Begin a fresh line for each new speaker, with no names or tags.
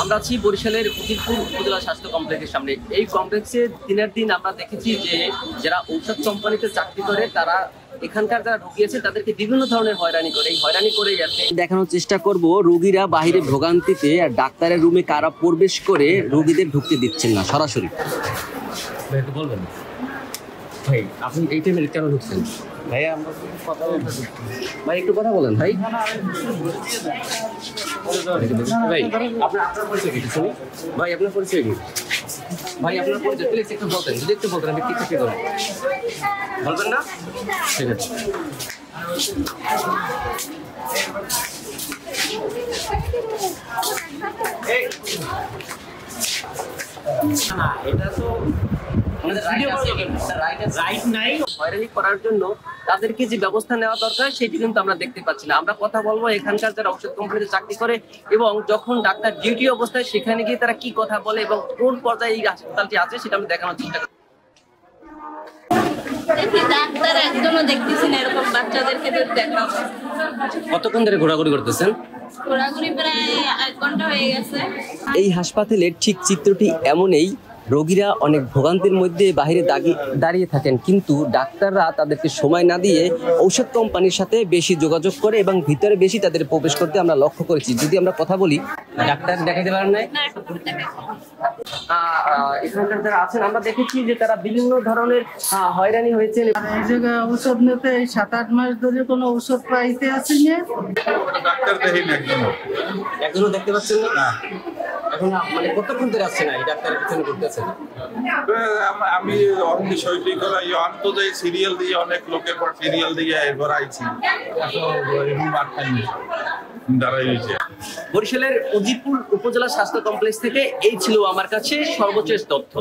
আমরা আছি বরিশালের উজিরপুর উপজেলা স্বাস্থ্য কমপ্লেক্সের সামনে। এই কমপ্লেক্সে দিনের দিন আমরা দেখেছি যে যারা ঔষধ কোম্পানিতে চাকরি করে তারা এখানকার যারা রোগী আছে তাদেরকে বিভিন্ন ধরনের হয়রানি করে, এই হয়রানি করেই যাচ্ছে। দেখানোর চেষ্টা করব রোগীরা বাহিরে ভোগান্তিতে আর ডাক্তারের রুমে কারা প্রবেশ করে রোগীদের ঢুকতে দিচ্ছেন না সরাসরি। একটু বলবেন ভাই, আপনি এই টাইমে কেন ঢুকছেন? ভাই আমরা কথা বলতে, ভাই একটু কথা বলেন ভাই। ভাই আপনার পরিচয় কি? ভাই আপনার পরিচয় কি? ভাই আপনার পরিচয় প্লিজ একটু বলতেন, যদি একটু বলতেন আমি ঠিক ঠিক করবো। বলবেন না? ঠিক আছে। না এটা তো হয়রানি করার জন্য তাদেরকে যে ব্যবস্থা নেওয়া দরকার সেটি কিন্তু আমরা দেখতে পাচ্ছি না। আমরা কথা বলবো এখানকার যারা ঔষধ কোম্পানিতে চাকরি করে এবং যখন ডাক্তার ডিউটি অবস্থায় সেখানে গিয়ে তারা কি কথা বলে এবং কোন পর্যায়ে এই হাসপাতালটি আছে সেটা আমি দেখানোর চেষ্টা করি।
ডাক্তার একজনও দেখতেছি না, এরকম বাচ্চাদেরকে দেখা।
কতক্ষণ ধরে ঘোরাঘুরি করতেছেন?
ঘোরাঘুরি প্রায় 1 ঘন্টা হয়ে গেছে।
এই হাসপাতালের ঠিক চিত্রটি এমনই। রোগীরা অনেক ভোগান্তির মধ্যে বাইরে দাঁড়িয়ে থাকেন, কিন্তু ডাক্তাররা তাদেরকে সময় না দিয়ে ঔষধ কোম্পানির সাথে বেশি যোগাযোগ করে এবং ভিতরে বেশি তাদের প্রবেশ করতে আমরা লক্ষ্য করেছি। যদি আমরা কথা বলি, ডাক্তার দেখাতে পারেন নাই। এখানকার যারা আছেন আমরা দেখেছি যে তারা বিভিন্ন ধরনের হয়রানি হয়েছেন।
এই জায়গায় ঔষধ নিতে 7-8 মাস ধরে কোনো ঔষধ পাইতে আসেনি।
ডাক্তার দেখেন
একজনও দেখতে পাচ্ছেন না। এখন মানে কতক্ষণ ধরে আসছে না এই ডাক্তারের পিছনে ঘুরতেছেন?
আমি বিষয়টি করাই অন্তদয় সিরিয়াল দিয়ে অনেক লোকের পর সিরিয়াল দিয়ে এরপর আইছি দাঁড়াই হয়েছে।
বরিশালের উজিরপুর উপজেলা স্বাস্থ্য কমপ্লেক্স থেকে এই ছিল আমার কাছে সর্বশেষ তথ্য।